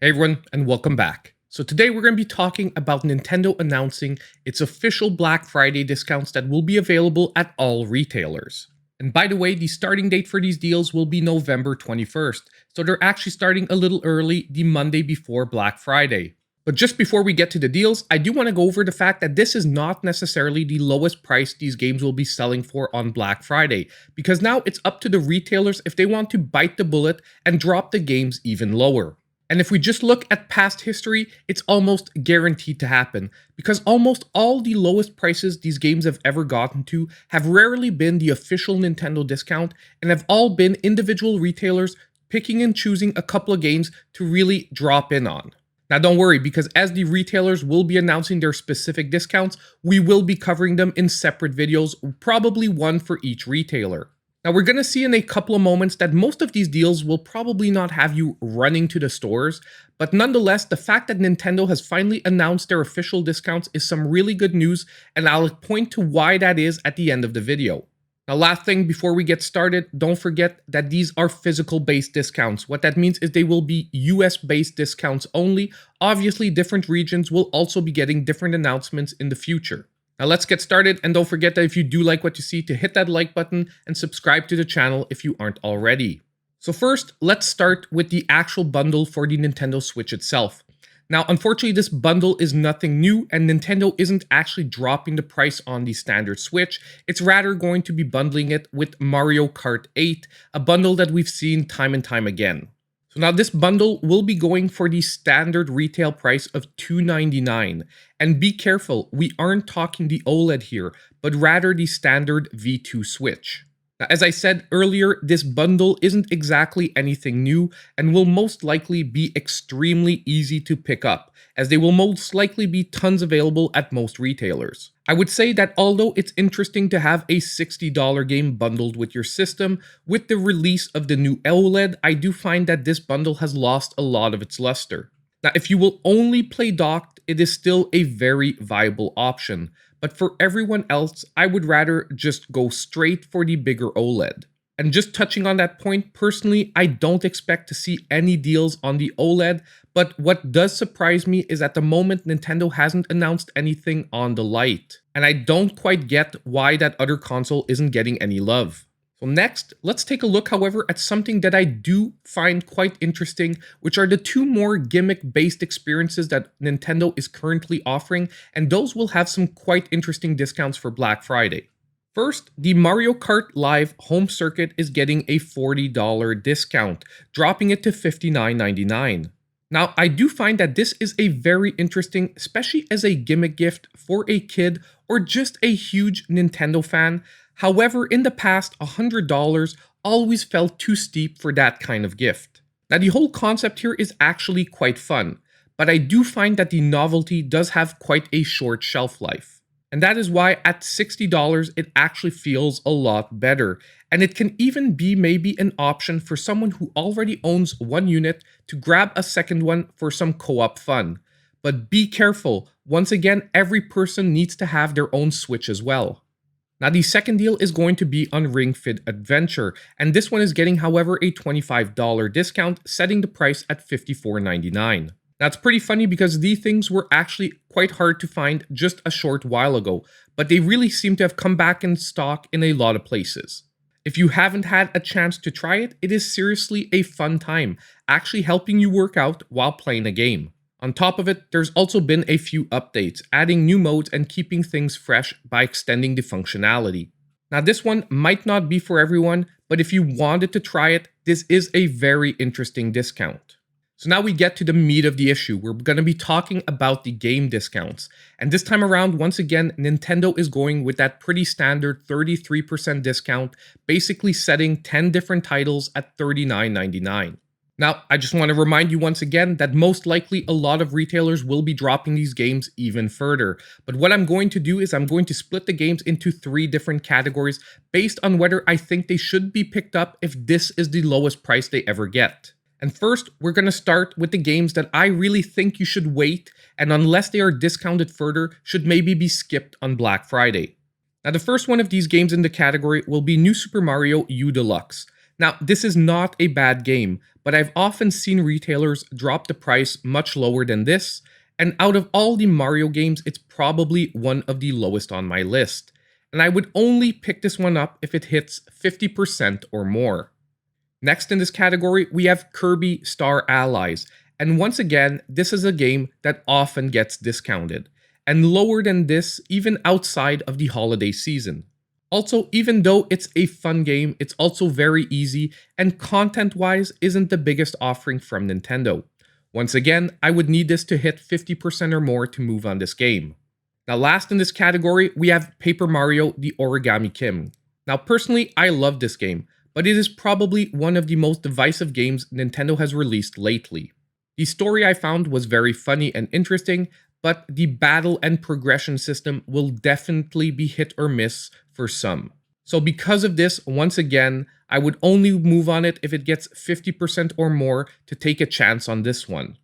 Hey everyone, and welcome back. So today we're going to be talking about Nintendo announcing its official Black Friday discounts that will be available at all retailers. And by the way, the starting date for these deals will be November 21st, so they're actually starting a little early, the Monday before Black Friday. But just before we get to the deals, I do want to go over the fact that this is not necessarily the lowest price these games will be selling for on Black Friday, because now it's up to the retailers if they want to bite the bullet and drop the games even lower. And if we just look at past history, it's almost guaranteed to happen, because almost all the lowest prices these games have ever gotten to have rarely been the official Nintendo discount and have all been individual retailers picking and choosing a couple of games to really drop in on. Now don't worry, because as the retailers will be announcing their specific discounts, we will be covering them in separate videos, probably one for each retailer. Now we're going to see in a couple of moments that most of these deals will probably not have you running to the stores, but nonetheless, the fact that Nintendo has finally announced their official discounts is some really good news, and I'll point to why that is at the end of the video. Now last thing before we get started, don't forget that these are physical based discounts. What that means is they will be US based discounts only. Obviously, different regions will also be getting different announcements in the future. Now let's get started, and don't forget that if you do like what you see, to hit that like button and subscribe to the channel if you aren't already. So first, let's start with the actual bundle for the Nintendo Switch itself. Now unfortunately, this bundle is nothing new, and Nintendo isn't actually dropping the price on the standard Switch. It's rather going to be bundling it with Mario Kart 8, a bundle that we've seen time and time again. So now this bundle will be going for the standard retail price of $299. And be careful, we aren't talking the OLED here, but rather the standard V2 Switch. Now, as I said earlier, this bundle isn't exactly anything new and will most likely be extremely easy to pick up, as they will most likely be tons available at most retailers. I would say that although it's interesting to have a $60 game bundled with your system, with the release of the new OLED, I do find that this bundle has lost a lot of its luster. Now, if you will only play docked, it is still a very viable option. But for everyone else, I would rather just go straight for the bigger OLED. And just touching on that point, personally, I don't expect to see any deals on the OLED, but what does surprise me is at the moment Nintendo hasn't announced anything on the Lite. And I don't quite get why that other console isn't getting any love. So next, let's take a look, however, at something that I do find quite interesting, which are the two more gimmick-based experiences that Nintendo is currently offering, and those will have some quite interesting discounts for Black Friday. First, the Mario Kart Live Home Circuit is getting a $40 discount, dropping it to $59.99. Now, I do find that this is a very interesting, especially as a gimmick gift for a kid or just a huge Nintendo fan. However, in the past, $100 always felt too steep for that kind of gift. Now, the whole concept here is actually quite fun, but I do find that the novelty does have quite a short shelf life. And that is why at $60, it actually feels a lot better. And it can even be maybe an option for someone who already owns one unit to grab a second one for some co-op fun. But be careful, once again, every person needs to have their own Switch as well. Now the second deal is going to be on Ringfit Adventure, and this one is getting, however, a $25 discount, setting the price at $54.99. Now it's pretty funny because these things were actually quite hard to find just a short while ago, but they really seem to have come back in stock in a lot of places. If you haven't had a chance to try it, it is seriously a fun time, actually helping you work out while playing a game. On top of it, there's also been a few updates, adding new modes and keeping things fresh by extending the functionality. Now this one might not be for everyone, but if you wanted to try it, this is a very interesting discount. So now we get to the meat of the issue. We're going to be talking about the game discounts. And this time around, once again, Nintendo is going with that pretty standard 33% discount, basically setting 10 different titles at $39.99. Now, I just want to remind you once again that most likely a lot of retailers will be dropping these games even further. But what I'm going to do is I'm going to split the games into 3 different categories based on whether I think they should be picked up if this is the lowest price they ever get. And first, we're going to start with the games that I really think you should wait, and unless they are discounted further, should maybe be skipped on Black Friday. Now, the first one of these games in the category will be New Super Mario U Deluxe. Now, this is not a bad game, but I've often seen retailers drop the price much lower than this, and out of all the Mario games, it's probably one of the lowest on my list. And I would only pick this one up if it hits 50% or more. Next in this category, we have Kirby Star Allies, and once again, this is a game that often gets discounted, and lower than this even outside of the holiday season. Also, even though it's a fun game, it's also very easy, and content-wise isn't the biggest offering from Nintendo. Once again, I would need this to hit 50% or more to move on this game. Now last in this category, we have Paper Mario The Origami King. Now personally, I love this game, but it is probably one of the most divisive games Nintendo has released lately. The story I found was very funny and interesting, but the battle and progression system will definitely be hit or miss for some. So because of this, once again, I would only move on it if it gets 50% or more to take a chance on this one.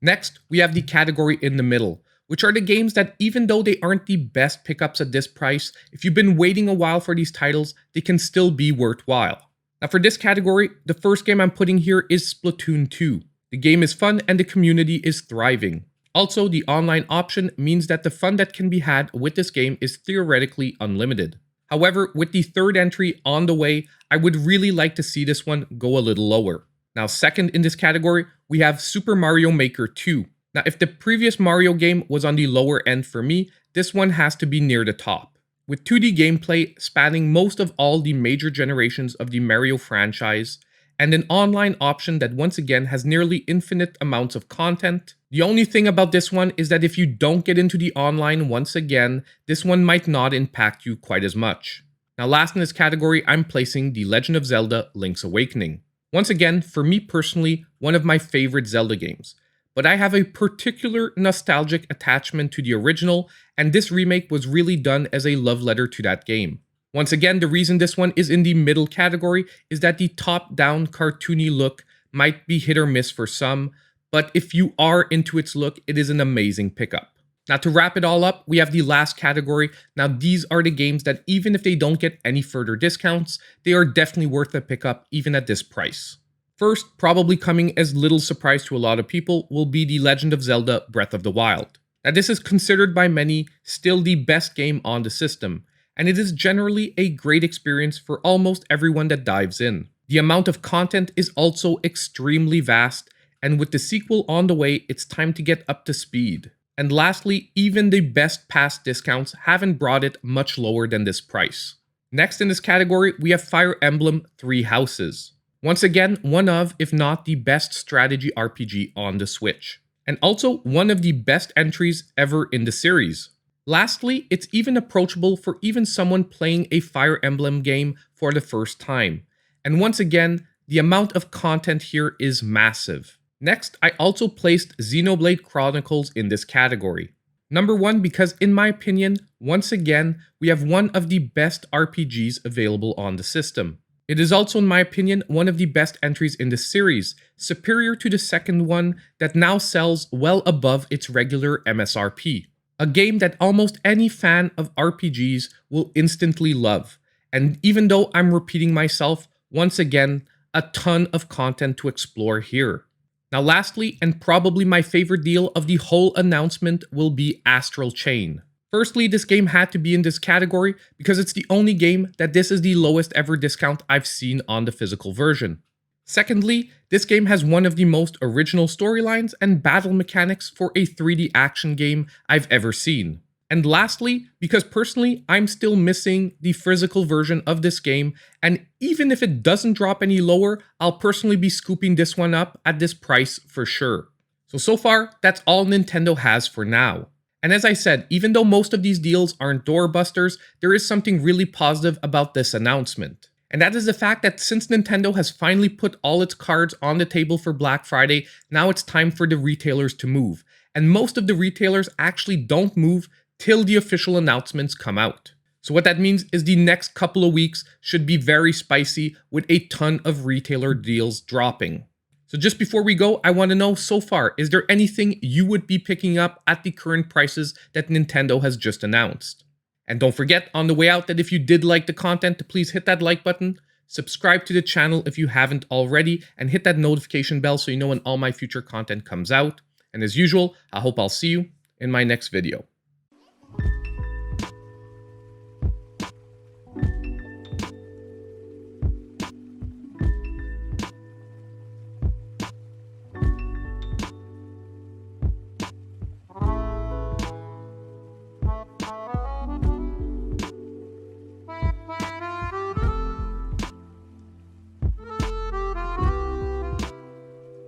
Next, we have the category in the middle, which are the games that even though they aren't the best pickups at this price, if you've been waiting a while for these titles, they can still be worthwhile. Now for this category, the first game I'm putting here is Splatoon 2. The game is fun and the community is thriving. Also, the online option means that the fun that can be had with this game is theoretically unlimited. However, with the third entry on the way, I would really like to see this one go a little lower. Now second in this category, we have Super Mario Maker 2. Now if the previous Mario game was on the lower end for me, this one has to be near the top. With 2D gameplay spanning most of all the major generations of the Mario franchise, and an online option that once again has nearly infinite amounts of content. The only thing about this one is that if you don't get into the online once again, this one might not impact you quite as much. Now last in this category, I'm placing The Legend of Zelda Link's Awakening. Once again, for me personally, one of my favorite Zelda games. But I have a particular nostalgic attachment to the original, and this remake was really done as a love letter to that game. Once again, the reason this one is in the middle category is that the top-down cartoony look might be hit or miss for some, but if you are into its look, it is an amazing pickup. Now to wrap it all up, we have the last category. Now these are the games that even if they don't get any further discounts, they are definitely worth a pickup even at this price. First, probably coming as little surprise to a lot of people, will be The Legend of Zelda Breath of the Wild. Now this is considered by many still the best game on the system, and it is generally a great experience for almost everyone that dives in. The amount of content is also extremely vast, and with the sequel on the way, it's time to get up to speed. And lastly, even the best past discounts haven't brought it much lower than this price. Next in this category, we have Fire Emblem Three Houses. Once again, one of, if not the best strategy RPG on the Switch. And also one of the best entries ever in the series. Lastly, it's even approachable for even someone playing a Fire Emblem game for the first time. And once again, the amount of content here is massive. Next, I also placed Xenoblade Chronicles in this category. Number one, because in my opinion, once again, we have one of the best RPGs available on the system. It is also, in my opinion, one of the best entries in the series, superior to the second one that now sells well above its regular MSRP. A game that almost any fan of RPGs will instantly love. And even though I'm repeating myself, once again, a ton of content to explore here. Now lastly, and probably my favorite deal of the whole announcement, will be Astral Chain. Firstly, this game had to be in this category because it's the only game that this is the lowest ever discount I've seen on the physical version. Secondly, this game has one of the most original storylines and battle mechanics for a 3D action game I've ever seen. And lastly, because personally, I'm still missing the physical version of this game, and even if it doesn't drop any lower, I'll personally be scooping this one up at this price for sure. So far, that's all Nintendo has for now. And as I said, even though most of these deals aren't doorbusters, there is something really positive about this announcement. And that is the fact that since Nintendo has finally put all its cards on the table for Black Friday, now it's time for the retailers to move. And most of the retailers actually don't move till the official announcements come out. So what that means is the next couple of weeks should be very spicy with a ton of retailer deals dropping. So just before we go, I want to know so far, is there anything you would be picking up at the current prices that Nintendo has just announced? And don't forget on the way out that if you did like the content, to please hit that like button, subscribe to the channel if you haven't already, and hit that notification bell so you know when all my future content comes out. And as usual, I hope I'll see you in my next video.